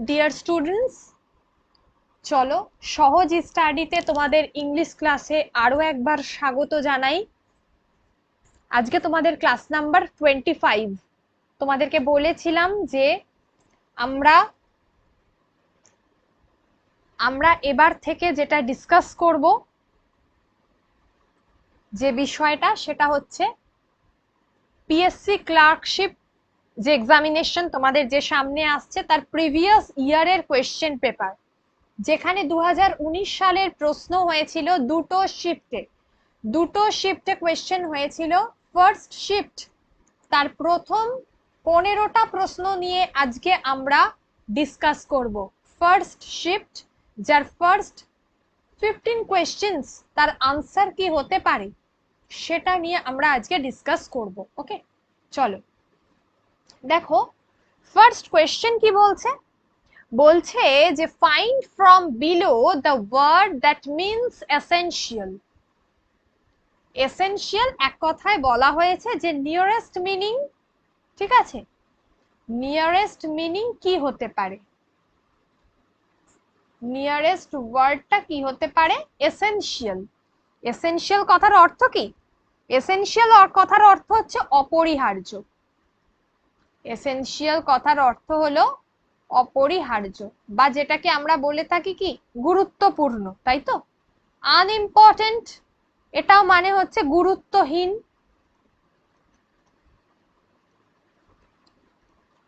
Dear students, চলো সহজ স্টাডিতে তোমাদের ইংলিশ ক্লাসে আরো একবার স্বাগত জানাই। আজকে তোমাদের ক্লাস নাম্বার 25। তোমাদেরকে বলেছিলাম যে আমরা আমরা এবার থেকে যেটা ডিসকাস করব, যে বিষয়টা সেটা হচ্ছে পিএসসি ক্লার্কশিপ যে এক্সামিনেশন তোমাদের যে সামনে আসছে তার প্রিভিয়াস ইয়ারের কোয়েশ্চেন পেপার, যেখানে 2019 সালের প্রশ্ন হয়েছিল দুটো শিফটে কোয়েশ্চেন হয়েছিল। ফার্স্ট শিফট তার প্রথম 15টা প্রশ্ন নিয়ে আজকে আমরা ডিসকাস করব। ফার্স্ট শিফট যার ফার্স্ট 15 কোয়েশ্চেন্স তার আনসার কি হতে পারে সেটা নিয়ে আমরা আজকে ডিসকাস করব। ওকে, চলো দেখো ফার্স্ট কোয়েশ্চেন কি বলছে। বলছে যে find from below the word that means essential. Essential এক কথায় বলা হয়েছে যে নিয়ারেস্ট মিনিং, ঠিক আছে, নিয়ারেস্ট মিনিং কি হতে পারে, নিয়ারেস্ট ওয়ার্ডটা কি হতে পারে? এসেনশিয়াল। এসেনশিয়াল কথার অর্থ কি? এসেনশিয়াল কথার অর্থ হচ্ছে অপরিহার্য। এসেনশিয়াল কথার অর্থ হলো অপরিহার্য, বা যেটাকে আমরা বলে থাকি কি গুরুত্বপূর্ণ, তাই তো। আনইম্পর্টেন্ট এটাও মানে হচ্ছে গুরুত্বহীন।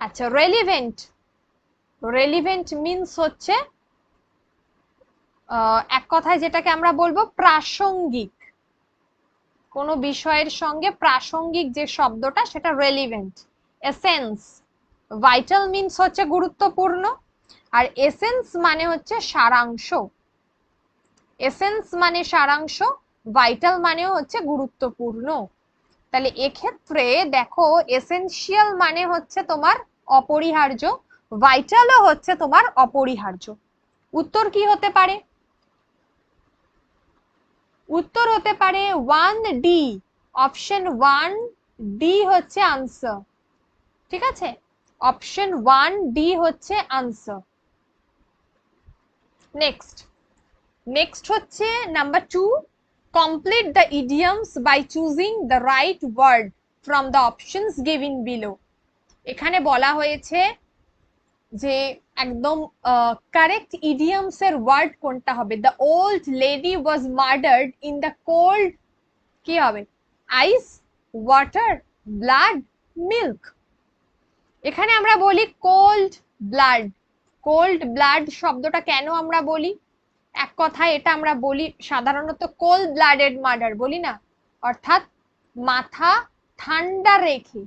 আচ্ছা, রেলিভেন্ট, রেলিভেন্ট মিন্স হচ্ছে এক কথায় যেটাকে আমরা বলবো প্রাসঙ্গিক, কোনো বিষয়ের সঙ্গে প্রাসঙ্গিক যে শব্দটা সেটা রেলিভেন্ট। এসেন্স, ভাইটাল মিন্স হচ্ছে গুরুত্বপূর্ণ, আর এসেন্স মানে হচ্ছে সারাংশ। এসেন্স মানে সারাংশ, ভাইটাল মানেও হচ্ছে গুরুত্বপূর্ণ। তাহলে এক্ষেত্রে দেখো এসেনশিয়াল মানে হচ্ছে তোমার অপরিহার্য, ভাইটালও হচ্ছে তোমার অপরিহার্য। উত্তর কি হতে পারে? উত্তর হতে পারে 1D, অপশন 1D হচ্ছে আনসার। ঠিক আছে, অপশন 1D হচ্ছে আনসার। নেক্সট নেক্সট হচ্ছে number 2, complete the idioms by choosing the right word from the options given below. এখানে বলা হয়েছে যে একদম কারেক্ট ইডিয়মস এর ওয়ার্ড কোনটা হবে। The old lady was murdered in the cold, কি হবে? আইস, ওয়াটার, ব্লাড, মিল্ক। এখানে আমরা বলি কোল্ড ব্লাড। কোল্ড ব্লাড শব্দটা কেন আমরা বলি? এক কথায় এটা আমরা বলি সাধারণত কোল্ড ব্লাডেড মার্ডার বলি না, অর্থাৎ মাথা ঠান্ডা রেখে,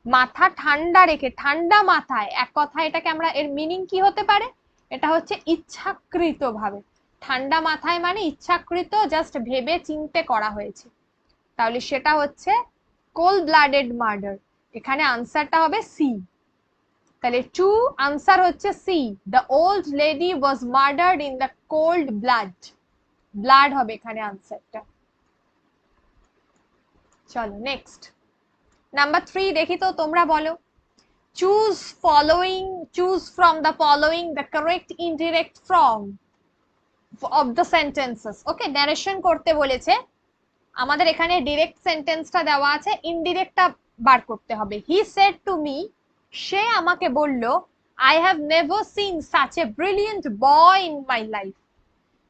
মাথা ঠান্ডা রেখে, ঠান্ডা মাথায়, এক কথায় এটাকে আমরা, এর মিনিং কি হতে পারে? এটা হচ্ছে ইচ্ছাকৃত ভাবে, ঠান্ডা মাথায় মানে ইচ্ছাকৃত, জাস্ট ভেবে চিন্তে করা হয়েছে, তাহলে সেটা হচ্ছে কোল্ড ব্লাডেড মার্ডার। এখানে আনসারটা হবে সি। তাহলে টু আনসার হচ্ছে C, the old lady was murdered in the cold blood. Blood হবে এখানে আনসারটা। চলো নেক্সট নাম্বার 3 দেখি তো, তোমরা বলো। Choose following, choose from the following the correct indirect form of the sentences. Okay, narration করতে বলেছে আমাদের, এখানে ডিরেক্ট সেন্টেন্সটা দেওয়া আছে, ইনডিরেক্টটা বার করতে হবে। হি সেড টু মি, সে আমাকে বলল, I have never seen such a brilliant boy in my life.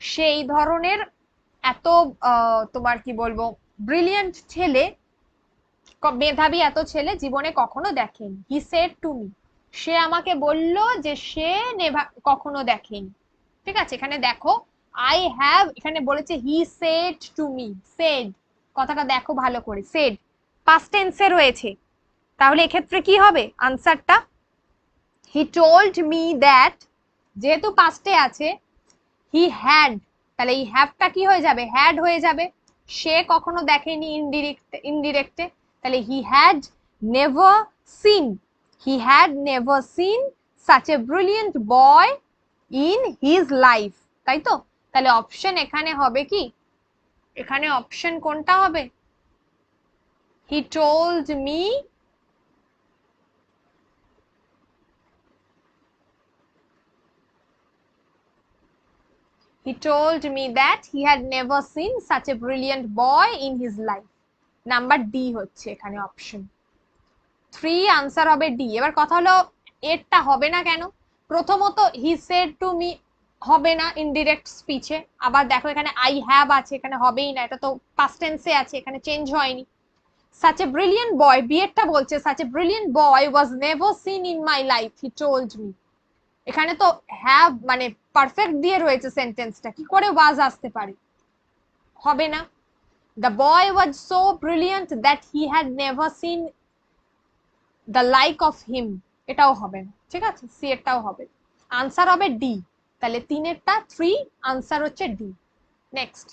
সেই ধরনের এত তোমার কি বলবো ব্রিলিয়েন্ট ছেলে, মেধাবী এত ছেলে জীবনে কখনো দেখেনি। হি সেড টু মি, সে আমাকে বলল যে সে কখনো দেখেনি। ঠিক আছে, এখানে দেখো আই হ্যাভ, এখানে বলেছে he said to me. Said কথাটা দেখো ভালো করে, সেড পাস্ট টেন্সে রয়েছে, তাহলে এক্ষেত্রে কি হবে আনসারটা? হি টোল্ড মি দ্যাট, যেহেতু পাস্টে আছে, হি হ্যাড, তাহলে এই হ্যাভটা কি হয়ে যাবে? হ্যাড হয়ে যাবে। সে কখনো দেখেনি ইনডিরেক্টে, তাহলে he had never seen, he had never seen such a brilliant boy in his life, তাই তো। তাহলে অপশন এখানে হবে কি? এখানে অপশন কোনটা হবে? He told me, He told me that he had never seen such a brilliant boy in his life. Number D হচ্ছে এখানে অপশন 3 আনসার হবে ডি। এবার কথা হলো এরটা হবে না কেন? প্রথমত হি সেড টু মি হবে না ইনডিরেক্ট স্পিচে, আবার দেখো এখানে আই হ্যাভ আছে, এখানে হবেই না, এটা তো পাস্ট টেন্সে আছে, এখানে চেঞ্জ হয়নি। such a brilliant boy, বিয়েরটা বলছে such a brilliant boy was never seen in my life, he told me। এখানে তো হ্যাভ মানে পারফেক্ট দিয়ে রয়েছে সেন্টেন্সটা, কি করে ওয়াজ আসতে পারে? হবে না। the boy was so brilliant that he had never seen the like of him, এটাও হবে না, ঠিক আছে, সি এরটাও হবে। আনসার হবে ডি। তাহলে তিনেরটা 3, আনসার হচ্ছে ডি। নেক্সট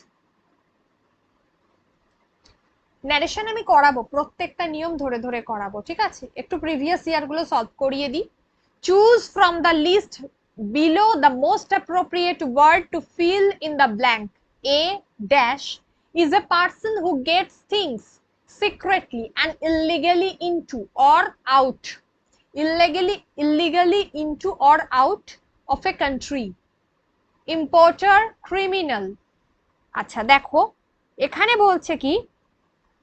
ন্যারেশন আমি করাবো, প্রত্যেকটা নিয়ম ধরে ধরে করাবো, ঠিক আছে? একটু প্রিভিয়াস ইয়ার গুলো সলভ করিয়ে দিই। Choose from the list below the most appropriate word to fill in the blank. A dash is a person who gets things secretly and illegally into or out, illegally into or out of a country, importer, criminal। আচ্ছা দেখো এখানে বলছে কি,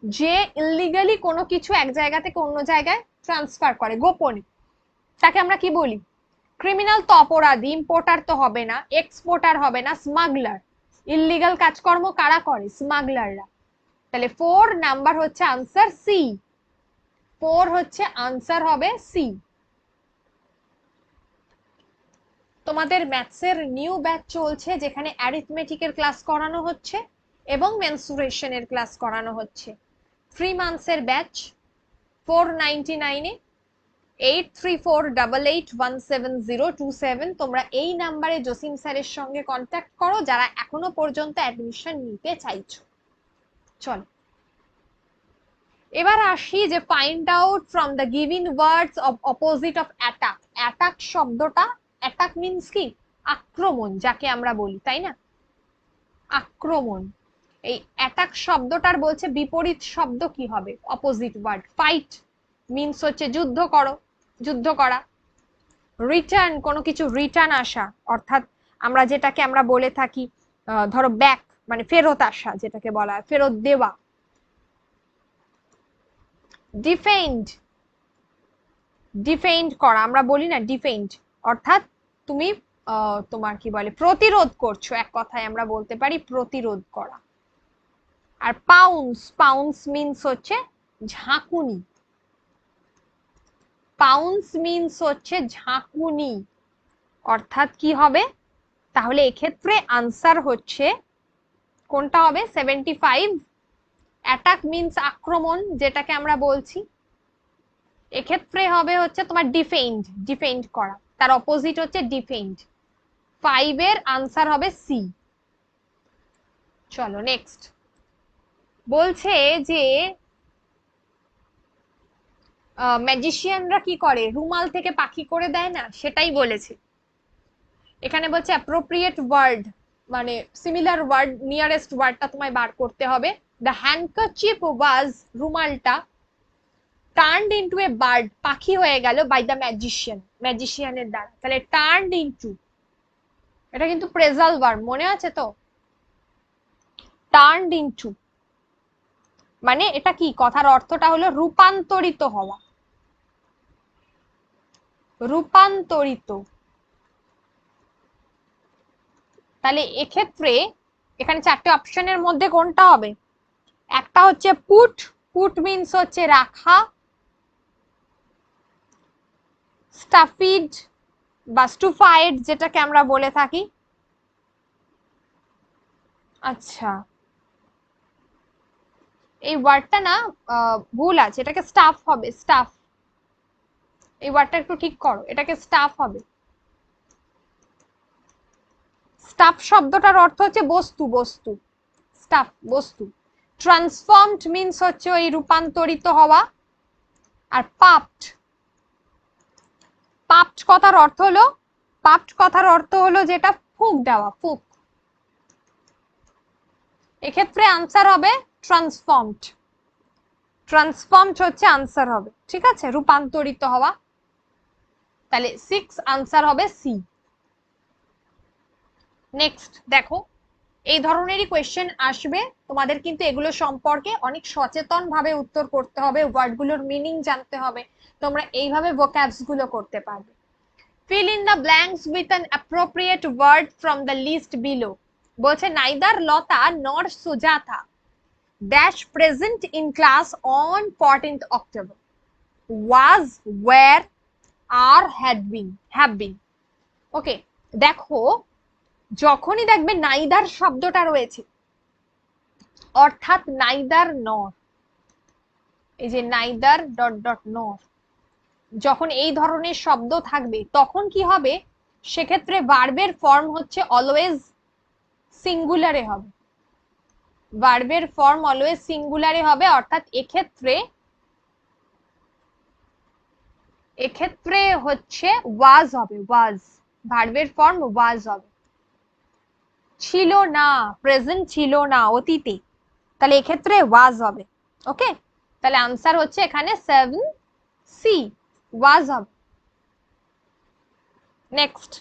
যে illegally কোনো কিছু এক জায়গা থেকে অন্য জায়গায় ট্রান্সফার করে গোপনে, তাকে আমরা কি বলি? ক্রিমিনাল তো অপরাধী, ইম্পোর্টার তো হবে না, এক্সপোর্টার হবে না, স্মাগলার। ইলিগাল কাজকর্ম কারা করে? স্মাগলাররা। তাহলে 4 নাম্বার হচ্ছে আনসার সি। 4 হচ্ছে আনসার হবে সি। তোমাদের ম্যাথসের নিউ ব্যাচ চলছে, যেখানে অ্যারিথমেটিকের ক্লাস করানো হচ্ছে এবং মেনসুরেশনের ক্লাস করানো হচ্ছে। 3 মান্থসের ব্যাচ 499 এ 8348817027। তোমরা এই নাম্বারে জসিম স্যারের সঙ্গে কন্ট্যাক্ট করো যারা এখনো পর্যন্ত অ্যাডমিশন নিতে চাইছো। চলো এবার আসি যে find out from the giving words of opposite of attack. Attack শব্দটা, অ্যাটাক মিন্স কি? আক্রমণ, যাকে আমরা বলি, তাই না? আক্রমণ। এই অ্যাটাক শব্দটার বলছে বিপরীত শব্দ কি হবে? Opposite word. ফাইট মিন্স হচ্ছে যুদ্ধ করো, যুদ্ধ করা। রিটার্ন, কোনো কিছু রিটার্ন আসা, অর্থাৎ আমরা যেটাকে আমরা বলে থাকি ধরো ব্যাক মানে ফেরত আসা, যেটাকে বলা হয় ফেরত দেওয়া। ডিফেন্ড, ডিফেন্ড করা, আমরা বলি না ডিফেন্ড, অর্থাৎ তুমি তোমার কি বলে প্রতিরোধ করছো, এক কথায় আমরা বলতে পারি প্রতিরোধ করা। আর পাউন্স, পাউন্স মিন্স হচ্ছে ঝাঁকুনি, পাউন্স মিন্স হচ্ছে ঝাঁকুনি, অর্থাৎ কি হবে? তাহলে এক্ষেত্রে আনসার হচ্ছে কোনটা হবে? 75। অ্যাটাক মিন্স আক্রমণ, যেটাকে আমরা বলছি, এক্ষেত্রে হবে হচ্ছে তোমার ডিফেন্ড, ডিফেন্ড করা, তার অপোজিট হচ্ছে ডিফেন্ড। 5 এর আনসার হবে সি। চলো নেক্সট বলছে যে ম্যাজিশিয়ানরা কি করে? রুমাল থেকে পাখি করে দেয় না, সেটাই বলেছে। এখানে বলছে অ্যাপ্রোপ্রিয়েট ওয়ার্ড মানে সিমিলার ওয়ার্ড, নিয়ারেস্ট ওয়ার্ডটা তোমায় বার করতে হবে। দ্য হ্যান্ডকারচিপ ওয়াজ, রুমালটা, টার্নড ইনটু এ বার্ড, পাখি হয়ে গেল, বাই দ্য ম্যাজিশিয়ান, ম্যাজিশিয়ানের দ্বারা। তাহলে টার্নড ইনটু, এটা কিন্তু প্রেজাল ভার্ব, মনে আছে তো? টার্নড ইনটু মানে এটা কি? কথার অর্থটা হলো রূপান্তরিত হওয়া, রূপান্তরিত। তাহলে এক্ষেত্রে এখানে 4টে অপশনের মধ্যে কোনটা হবে? একটা হচ্ছে পুট, পুট মিন্স হচ্ছে রাখা, স্টাফিড বা স্টুফাইড যেটাকে আমরা বলে থাকি। আচ্ছা এই ওয়ার্ডটা না ভুল আছে, এটাকে স্টাফ হবে, স্টাফ। এই ওয়ার্ডটা একটু ঠিক করো, এটাকে স্টাফ হবে। স্টাফ শব্দটার অর্থ হচ্ছে বস্তু, বস্তু, স্টাফ বস্তু। ট্রান্সফর্মড মিন্স হচ্ছে ওই রূপান্তরিত হওয়া। আর পাপড, পাপড কথার অর্থ হলো, পাপড কথার অর্থ হলো যেটা ফুঁক দেওয়া, ফুঁক। এক্ষেত্রে আনসার হবে ট্রান্সফর্মড, ট্রান্সফর্মড হচ্ছে আনসার হবে, ঠিক আছে, রূপান্তরিত হওয়া। তাহলে 6 আনসার হবে সি। নেক্সট দেখো, এই ধরনেরই কোয়েশ্চেন আসবে তোমাদের, কিন্তু এগুলো সম্পর্কে অনেক সচেতন ভাবে উত্তর করতে হবে, ওয়ার্ডগুলোর মিনিং জানতে হবে, তোমরা এইভাবে ভোক্যাবস গুলো করতে পারবে। Fill in the blanks with an appropriate word from the list below. বলছে neither Lata nor Sujata dash present in class on 14th October. Was, were, are, had been, have been. ওকে, দেখো যখনই দেখবে neither শব্দটা রয়েছে, অর্থাৎ neither নর, এই যে নাইদার ডট ডট নর, যখন এই ধরনের শব্দ থাকবে তখন কি হবে, সেক্ষেত্রে ভার্বের ফর্ম হচ্ছে অলওয়েজ সিঙ্গুলারে হবে, ভার্বের ফর্ম অলওয়েজ সিঙ্গুলারে হবে, অর্থাৎ এক্ষেত্রে হচ্ছে ওয়াজ হবে, ওয়াজ, ভার্বের ফর্ম ওয়াজ হবে। ছিল না, প্রেজেন্ট ছিল না, অতীতে, তাহলে এক্ষেত্রে ওয়াজ হবে। ওকে, তাহলে আনসার হচ্ছে এখানে 7C, ওয়াজ হবে। নেক্সট,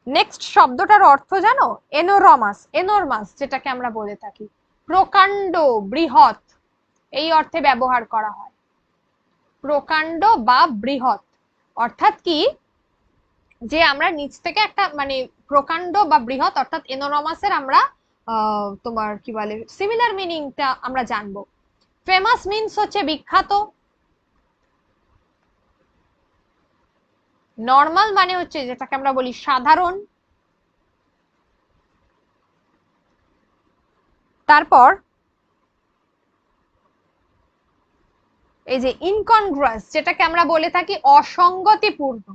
নেক্সট শব্দটার অর্থ জানো? এনোরমাস, এনোরমাস যেটাকে আমরা বলে থাকি, প্রকাণ্ড, বৃহৎ, এই অর্থে ব্যবহার করা হয়। প্রকাণ্ড বা বৃহৎ অর্থাৎ কি, যে আমরা নিচ থেকে একটা মানে প্রকাণ্ড বা বৃহৎ অর্থাৎ এনোরমাসের আমরা তোমার কি বলে সিমিলার মিনিংটা আমরা জানবো। ফেমাস মিন্স হচ্ছে বিখ্যাত, নর্মাল মানে হচ্ছে যেটাকে আমরা বলি সাধারণ, তারপর এই যে ইনকনগ্রাস যেটাকে আমরা বলে থাকি অসঙ্গতিপূর্ণ,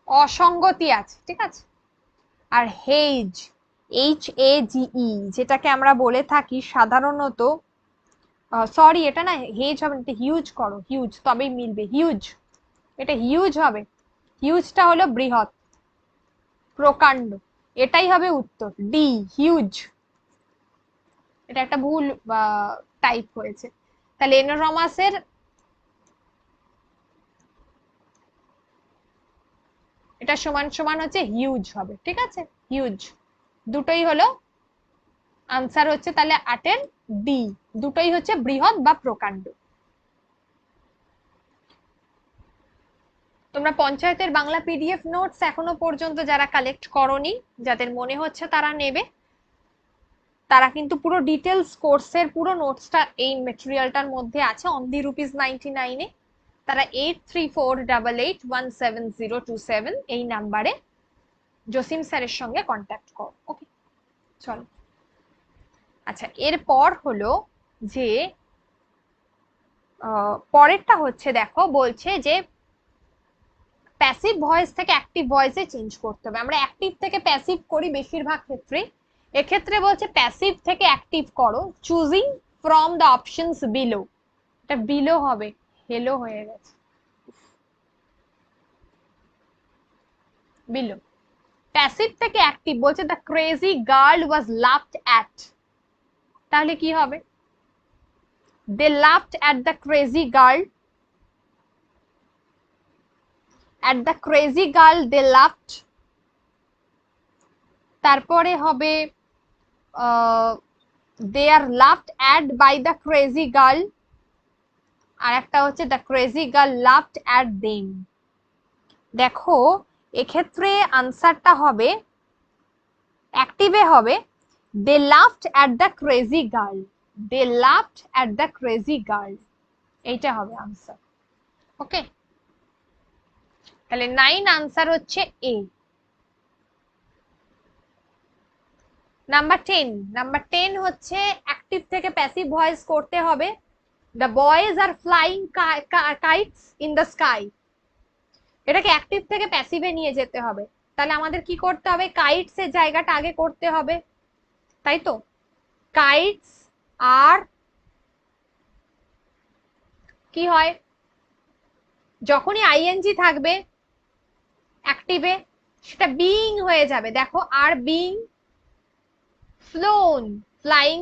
অসঙ্গতি আছে, ঠিক আছে। আর হেজ, HAGE যেটাকে আমরা বলে থাকি সাধারণত, সরি এটা না হেজ হবে, এটা হিউজ করো, হিউজ তবেই মিলবে, হিউজ, এটা হিউজ হবে, হিউজটা হলো বৃহৎ, প্রকাণ্ড, এটাই হবে উত্তর ডি, হিউজ। এটা একটা ভুল টাইপ হয়েছে, তাহলে এনোরমাসের এটা সমান সমান হচ্ছে হিউজ হবে, ঠিক আছে, হিউজ, দুটোই হলো আনসার হচ্ছে তাহলে 8 এর ডি, দুটোই হচ্ছে বৃহৎ বা প্রকাণ্ড। তোমরা পঞ্চায়েতের বাংলা পিডিএফ নোটস এখনো পর্যন্ত যারা কালেক্ট করোনি, যাদের মনে হচ্ছে তারা নেবে, তারা কিন্তু পুরো ডিটেলস কোর্সের পুরো নোটসটা এই মেটেরিয়ালটার মধ্যে আছে অনলি ₹99 এ। তারা 8348817027 এই নাম্বারে জসিম স্যারের সঙ্গে কন্ট্যাক্ট করো। ওকে, চলো। আচ্ছা, এরপর হলো যে পরেরটা হচ্ছে দেখো, বলছে যে প্যাসিভ ভয়েস থেকে অ্যাক্টিভ ভয়েসে চেঞ্জ করতে হবে। আমরা অ্যাক্টিভ থেকে প্যাসিভ করি বেশিরভাগ ক্ষেত্রে, এক্ষেত্রে বলছে প্যাসিভ থেকে অ্যাক্টিভ করো, choosing from the options below, এটা বিলো হবে, হেলো হয়ে গেছে, বিলো। প্যাসিভ থেকে অ্যাক্টিভ বলছে the crazy girl was laughed at, তাহলে কি হবে? They laughed at the crazy girl, at the crazy girl they laughed, তারপরে হবে they are laughed at by the crazy girl, আর একটা হচ্ছে the crazy girl laughed at them। দেখো এক্ষেত্রে আনসারটা হবে অ্যাক্টিভে হবে they laughed at the crazy girl, they laughed at the crazy girl, এইটা হবে আনসার। ওকে, তাহলে 9 আনসার হচ্ছে এ। নাম্বার 10 হচ্ছে অ্যাক্টিভ থেকে প্যাসিভ ভয়েস করতে হবে। The boys are flying kites in the sky, এটাকে অ্যাক্টিভ থেকে প্যাসিভে নিয়ে যেতে হবে, তাহলে আমাদের কি করতে হবে? কাইটস এর জায়গাটা আগে করতে হবে, তাই তো। কাইটস আর কি হয়, যখনই আইএনজি থাকবে অ্যাক্টিভে সেটা বিইং হয়ে যাবে। দেখো আর বিইং, ফ্লোন, ফ্লাইং,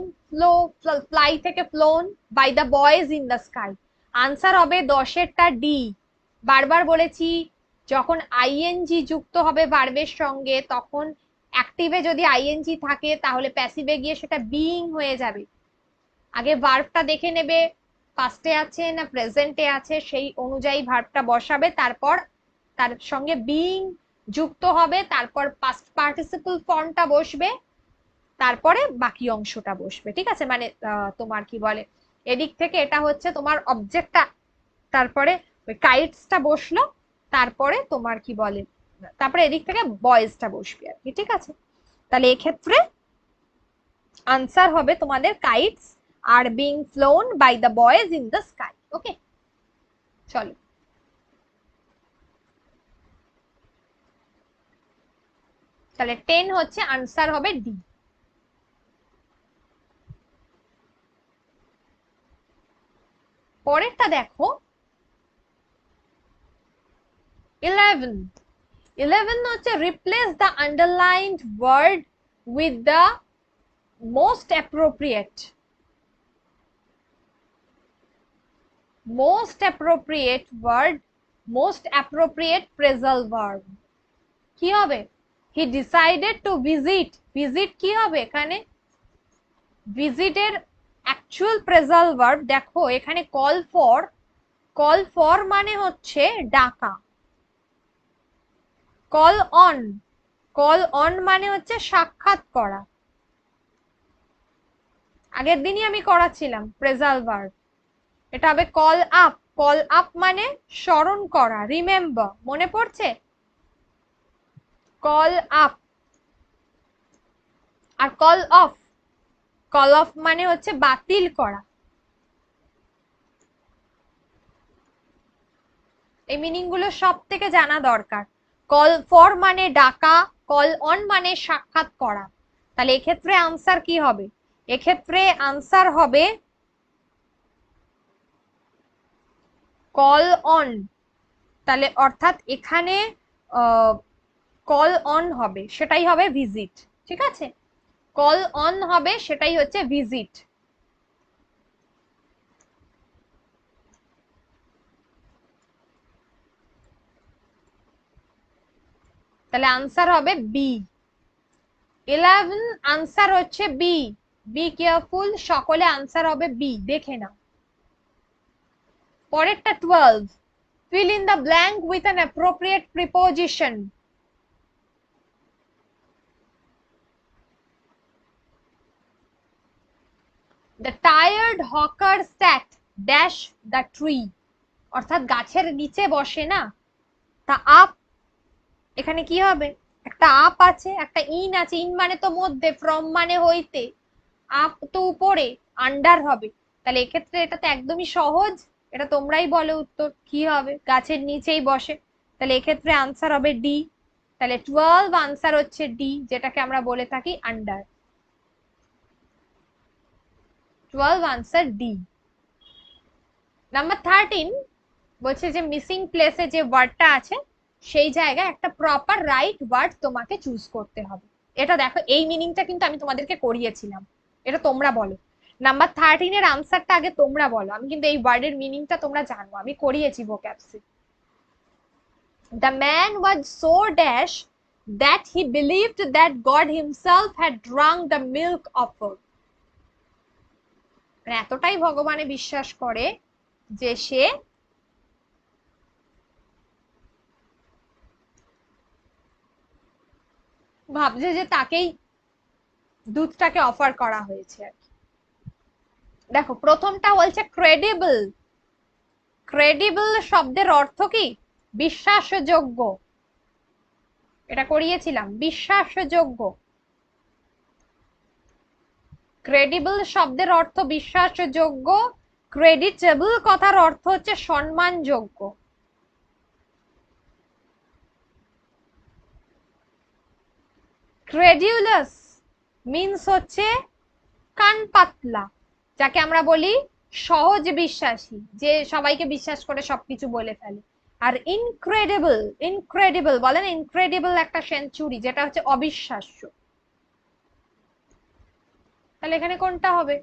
ফ্লাই থেকে flown by the boys in the sky, answer হবে 10 এরটা ডি। বারবার বলেছি যখন আইএনজি যুক্ত হবে ভার্বের সঙ্গে তখন অ্যাক্টিভে যদি আইএনজি থাকে তাহলে প্যাসিভে গিয়ে সেটা বিইং হয়ে যাবে। আগে ভার্বটা দেখে নেবে পাস্টে আছে না প্রেজেন্টে আছে, সেই অনুযায়ী ভার্বটা বসাবে, তারপর তার সঙ্গে বিইং যুক্ত হবে, তারপর পাস্ট পার্টিসিপল ফর্মটা বসবে, তারপরে বাকি অংশটা বসবে। ঠিক আছে, মানে তোমার কি বলে, এদিক থেকে এটা হচ্ছে তোমার অবজেক্টটা, তারপরে ওই কাইটসটা বসলো, তারপরে তোমার কি বলে, তারপরে এদিক থেকে বয়েজটা বসবে আর কি। ঠিক আছে, তাহলে এক্ষেত্রে আনসার হবে তোমাদের kites are being flown by the boys in the sky. Okay, চলো তাহলে 10 হচ্ছে আনসার হবে ডি। পরেরটা দেখো 11। 11 হচ্ছে replace the underlined word with the most appropriate word, most appropriate phrasal verb. কি হবে? He decided to visit. Visit কি হবে এখানে? ভিজিটের অ্যাকচুয়াল ফ্রেজাল ভার্ব দেখো এখানে কল ফর। কল ফর মানে হচ্ছে ডাকা। কল অন, কল অন মানে হচ্ছে সাক্ষাৎ করা। আগের দিনই আমি করাচ্ছিলাম ফ্রেজাল ভার্ব, এটা হবে কল আপ। কল আপ মানে স্মরণ করা, রিমেম্বার, মনে পড়ছে? Call up. আর কল অফ, কল অফ মানে হচ্ছে বাতিল করা। এই মিনিং গুলো সব থেকে জানা দরকার। কল ফর মানে ডাকা, কল অন মানে সাক্ষাৎ করা। তাহলে এক্ষেত্রে আনসার কি হবে? এক্ষেত্রে আনসার হবে কল অন। তাহলে অর্থাৎ এখানে কল অন হবে, সেটাই হবে ভিজিট। ঠিক আছে, কল অন হবে, সেটাই হচ্ছে ভিজিট। তাহলে আনসার হবে বি। 11 আনসার হচ্ছে বি। বি কেয়ারফুল, সকলে আনসার হবে বি, দেখে নাও। পরেরটা 12, fill in the blank with an appropriate preposition. The tired hawker sat dash the tree. অর্থাৎ গাছের নিচে বসে না, তা আপ। এখানে কি হবে? একটা আপ আছে, একটা ইন আছে। ইন মানে তো মধ্যে, ফ্রম মানে হইতে, আপ তো উপরে, আন্ডার হবে। তাহলে এক্ষেত্রে এটা তো একদমই সহজ, এটা তোমরাই বলো উত্তর কি হবে। গাছের নিচেই বসে, তাহলে এক্ষেত্রে আনসার হবে ডি। তাহলে 12 আনসার হচ্ছে ডি, যেটাকে আমরা বলে থাকি আন্ডার। 12 answer D. নাম্বার 13 বলছে যে মিসিং প্লেসে যে ওয়ার্ডটা আছে সেই জায়গায় একটা প্রপার রাইট ওয়ার্ড তোমাকে চুজ করতে হবে। এটা দেখো, এই মিনিংটা কিন্তু আমি তোমাদেরকে করিয়েছিলাম, এটা তোমরা বলো। নাম্বার 13 এর আনসারটা আগে তোমরা বলো, আমি কিন্তু এই ওয়ার্ডের মিনিংটা তোমরা জানো, আমি করিয়েছি ভোক্যাবসে। The man was so dash that he believed that God himself had drunk the milk offered. মানে এতটাই ভগবানে বিশ্বাস করে যে সে ভাবছে যে তাকেই দুধটাকে অফার করা হয়েছে আর কি। দেখো প্রথমটা বলছে ক্রেডিবল। ক্রেডিবল শব্দের অর্থ কি? বিশ্বাসযোগ্য। এটা করিয়েছিলাম, বিশ্বাসযোগ্য। ক্রেডিবল শব্দের অর্থ বিশ্বাসযোগ্য। ক্রেডিটেবল কথার অর্থ হচ্ছে সম্মানযোগ্য। ক্রেডিউলাস মিন্স হচ্ছে কান পাতলা, যাকে আমরা বলি সহজ বিশ্বাসী, যে সবাইকে বিশ্বাস করে সবকিছু বলে ফেলে। আর ইনক্রেডিবল, ইনক্রেডিবল বলেন, ইনক্রেডিবল একটা সেঞ্চুরি, যেটা হচ্ছে অবিশ্বাস্য। তাহলে এখানে কোনটা হবে?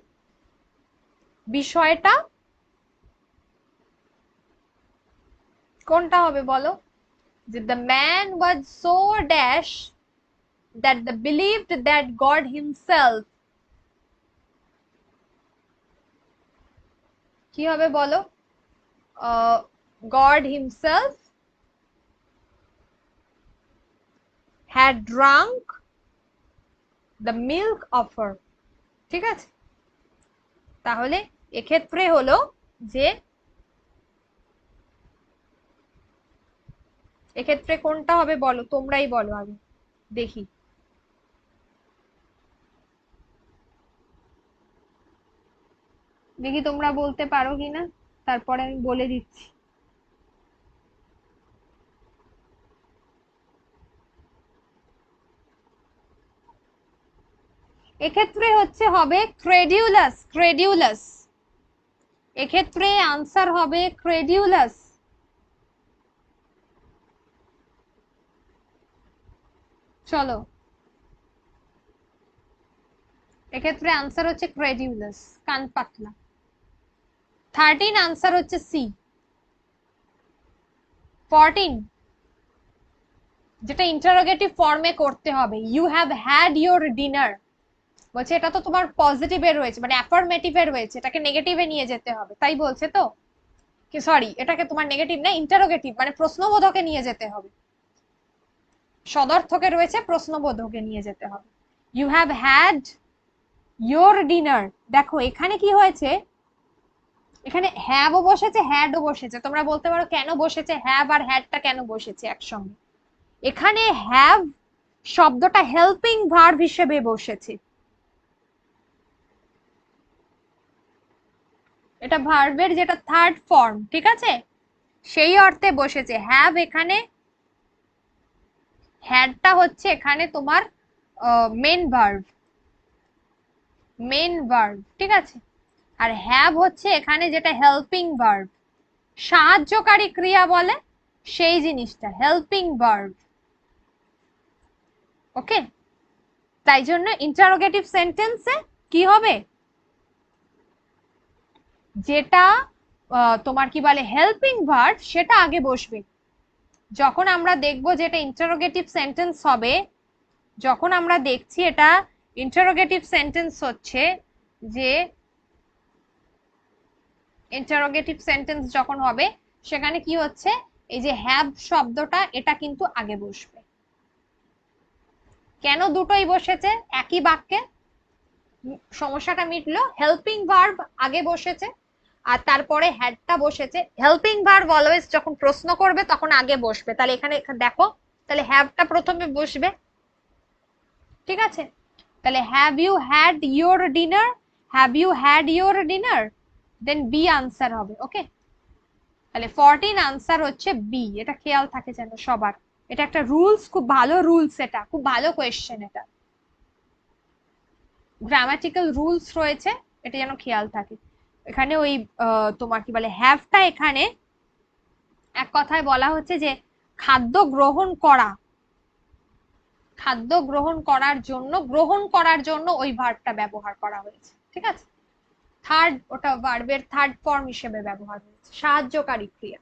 বিষয়টা কোনটা হবে বলো? যে the man was so dash that the believed that God himself, কি হবে বলো? God himself had drunk the milk of her. ঠিক আছে, তাহলে এক্ষেত্রে হলো যে এক্ষেত্রে কোনটা হবে বলো, তোমরাই বলো আগে দেখি। দেখি তোমরা বলতে পারো কিনা, তারপরে আমি বলে দিচ্ছি। এক্ষেত্রে হচ্ছে হবে ক্রেডিউলাস, ক্রেডিউলাস। এক্ষেত্রে আনসার হবে ক্রেডিউলাস। চলো, এক্ষেত্রে আনসার হচ্ছে ক্রেডিউলাস, কান পাতলা। 13 আনসার হচ্ছে সি। 14 যেটা ইন্টারোগেটিভ ফর্মে করতে হবে, you have had your dinner, বলছে এটা তো তোমার পজিটিভে রয়েছে, মানে অ্যাফার্মেটিভে রয়েছে, এটাকে নেগেটিভে নিয়ে যেতে হবে, তাই বলছে তো। কি সরি, এটাকে তোমার নেগেটিভ না, ইন্টারোগেটিভ মানে প্রশ্নবোধকে নিয়ে যেতে হবে। সদর্থকে রয়েছে, প্রশ্নবোধকে নিয়ে যেতে হবে। You have had your dinner. দেখো এখানে কি হয়েছে, এখানে হ্যাভও বসেছে, হ্যাডও বসেছে। তোমরা বলতে পারো কেন বসেছে হ্যাভ আর হ্যাডটা, কেন বসেছে একসঙ্গে? এখানে হ্যাভ শব্দটা হেল্পিং ভার্ব হিসেবে বসেছে, এটা ভার্বের যেটা থার্ড ফর্ম, ঠিক আছে, সেই অর্থে বসেছে। হ্যাভ এখানে, হ্যাডটা হচ্ছে এখানে তোমার মেন ভার্ব, মেন ভার্ব, ঠিক আছে। আর হ্যাভ হচ্ছে এখানে যেটা হেল্পিং ভার্ব, সাহায্যকারী ক্রিয়া বলে সেই জিনিসটা হেল্পিং ভার্ব। ওকে, তাই জন্য ইন্টারোগেটিভ সেন্টেন্সে কি হবে, যেটা তোমার কি বলে হেল্পিং ভার্ব সেটা আগে বসবে। যখন আমরা দেখবো যে এটা ইন্টারোগেটিভ সেন্টেন্স হবে, যখন আমরা দেখছি এটা ইন্টারোগেটিভ সেন্টেন্স হচ্ছে, যে ইন্টারোগেটিভ সেন্টেন্স যখন হবে সেখানে কি হচ্ছে, এই যে হ্যাভ শব্দটা এটা কিন্তু আগে বসবে। কেন দুটোই বসেছে একই বাক্যে, সমস্যাটা মিটলো। হেল্পিং ভার্ব আগে বসেছে আর তারপরে হ্যাডটা বসেছে। হেল্পিং ভার্ব অলওয়েজ যখন প্রশ্ন করবে তখন আগে বসবে, তাহলে এখানে দেখো, তাহলে হ্যাভটা প্রথমে বসবে, ঠিক আছে। তাহলে have you had your dinner, have you had your dinner, then B answer হবে। ওকে, তাহলে 14 আনসার হচ্ছে বি। এটা খেয়াল থাকে যেন সবার, এটা একটা রুলস, খুব ভালো রুলস, এটা খুব ভালো কোয়েশ্চেন, এটা গ্রামাটিক্যাল রুলস রয়েছে, এটা যেন খেয়াল থাকে। এখানে ওই তোমার কি বলে হ্যাভটা এখানে এক কথায় বলা হচ্ছে যে খাদ্য গ্রহণ করা, খাদ্য গ্রহণ করার জন্য, গ্রহণ করার জন্য ওই ভার্বটা ব্যবহার করা হয়েছে, ঠিক আছে। থার্ড, ওটা ভার্বের থার্ড ফর্ম হিসেবে ব্যবহার হয়েছে, সাহায্যকারী ক্রিয়া।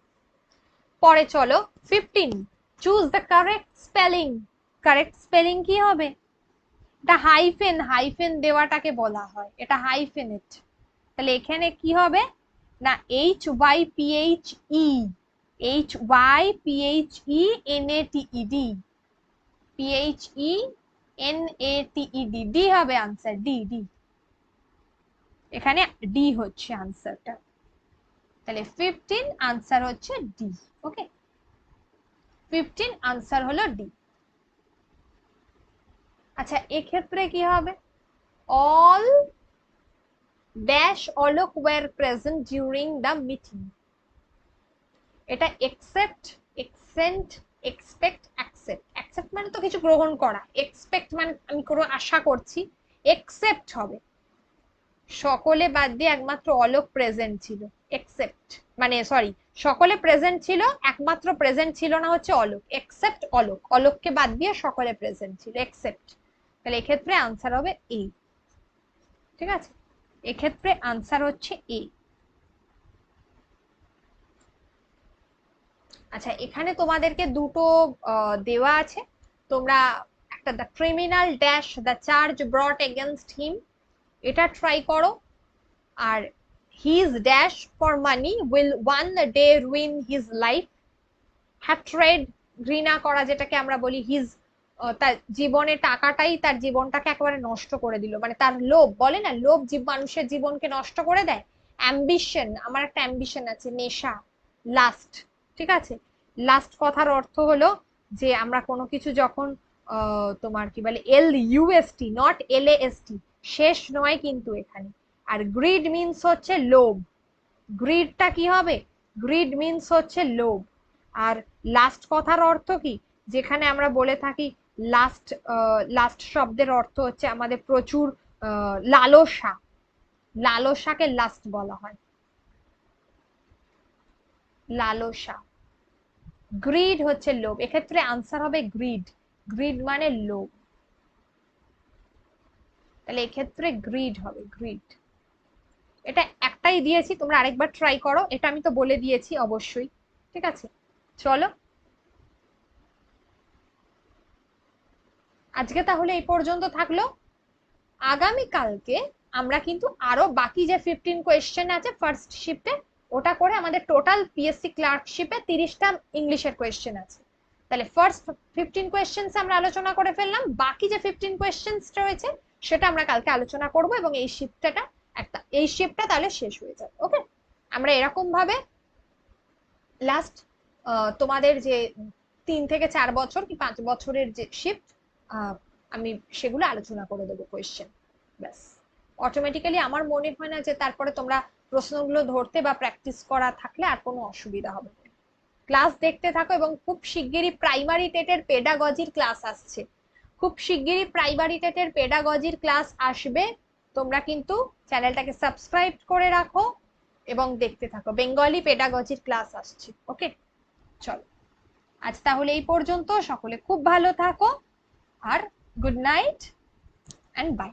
পরে চলো 15, choose the correct spelling. Correct spelling কি হবে? এটা হাইফেন, হাইফেন দেওয়াটাকে বলা হয়, এটা হাইফেনেট। তাহলে এখানে কি হবে না, H Y P H E, H Y P H E N A T E D, P H E N A T E D, D হবে আনসার, ডি ডি, এখানে ডি হচ্ছে আনসারটা। তাহলে 15 আনসার হচ্ছে ডি। ওকে, 15 আনসার হলো D. আচ্ছা, এক্ষেত্রে কি হবে, all dash Alok were present during the meeting. এটা except, accent, expect, accept. Accept মানে তো কিছু গ্রহণ করা, এক্সপেক্ট মানে আমি কোনো আশা করছি, এক্সেপ্ট হবে সকলে বাদ দিয়ে একমাত্র অলোক প্রেজেন্ট ছিল, এক্সেপ্ট মানে সরি, সকলে প্রেজেন্ট ছিল, একমাত্র প্রেজেন্ট ছিল না হচ্ছে অলোক, এক্সেপ্ট অলোক, অলোককে বাদ দিয়ে সকলে প্রেজেন্ট ছিল, এক্সেপ্ট। তাহলে এক্ষেত্রে আনসার হবে এ, ঠিক আছে, এক্ষেত্রে আনসার হচ্ছে এ। আচ্ছা, এখানে তোমাদেরকে দুটো দেওয়া আছে, তোমরা একটা the criminal dash the charge brought against him এটা ট্রাই করো, আর his dash for money will one day ruin his life. Hatred, ঘৃণা করা যেটাকে আমরা বলি, হিজ তার জীবনে টাকাটাই তার জীবনটাকে একেবারে নষ্ট করে দিল, মানে তার লোভ, বলে না লোভ মানুষের জীবনকে নষ্ট করে দেয়। অ্যাম্বিশন, আমার একটা অ্যাম্বিশন আছে, নেশা। লাস্ট, ঠিক আছে, লাস্ট কথার অর্থ হলো যে আমরা কোনো কিছু যখন তোমার কি বলে LUST, নট LAST, শেষ নয় কিন্তু এখানে। আর গ্রিড মিনস হচ্ছে লোভ, গ্রিডটা কি হবে, গ্রিড মিনস হচ্ছে লোভ। আর লাস্ট কথার অর্থ কি, যেখানে আমরা বলে থাকি লাস্ট, লাস্ট শব্দের অর্থ হচ্ছে আমাদের প্রচুর লালসা, লালসাকে লাস্ট বলা হয়, লালসা। গ্রিড হচ্ছে লোভ, এক্ষেত্রে আনসার হবে গ্রিড, গ্রিড মানে লোভ, তাহলে এক্ষেত্রে গ্রিড হবে, গ্রিড। এটা একটাই দিয়েছি, তোমরা আরেকবার ট্রাই করো, এটা আমি তো বলে দিয়েছি অবশ্যই, ঠিক আছে। চলো, আজকে তাহলে এই পর্যন্ত থাকলো। আগামীকালকে আমরা কিন্তু আরো বাকি যে 15 কোয়েশ্চেন আছে ফার্স্ট শিফটে, ওটা করে আমাদের টোটাল পিএসসি ক্লার্কশিপে 30টা ইংলিশের কোয়েশ্চেন আছে, তাহলে ফার্স্ট 15 কোয়েশ্চেন্স আমরা আলোচনা করে ফেললাম, বাকি যে 15 কোয়েশ্চেন্স রয়েছে সেটা আমরা কালকে আলোচনা করব, এবং এই শিফটটা এই শিফটটা তাহলে শেষ হয়ে যাবে। ওকে, আমরা এরকম ভাবে লাস্ট তোমাদের যে 3 থেকে 4 বছর কি 5 বছরের যে শিফট, আমি সেগুলো আলোচনা করে দেবো কোয়েশ্চেন, ব্যাস। অটোমেটিক্যালি আমার মনে হয় না যে তারপরে তোমরা প্রশ্নগুলো ধরতে বা প্র্যাকটিস করা থাকলে আর কোনো অসুবিধা হবে না। ক্লাস দেখতে থাকো, এবং খুব শিগগিরই প্রাইমারি টেটের পেডাগজির ক্লাস আসছে, খুব শিগগিরই প্রাইমারি টেটের পেডাগজির ক্লাস আসবে, তোমরা কিন্তু চ্যানেলটাকে সাবস্ক্রাইব করে রাখো এবং দেখতে থাকো, বেঙ্গলি পেডাগজির ক্লাস আসছে। ওকে, চলো আজ তাহলে এই পর্যন্ত, সকলে খুব ভালো থাকো, আর গুড নাইট অ্যান্ড বাই।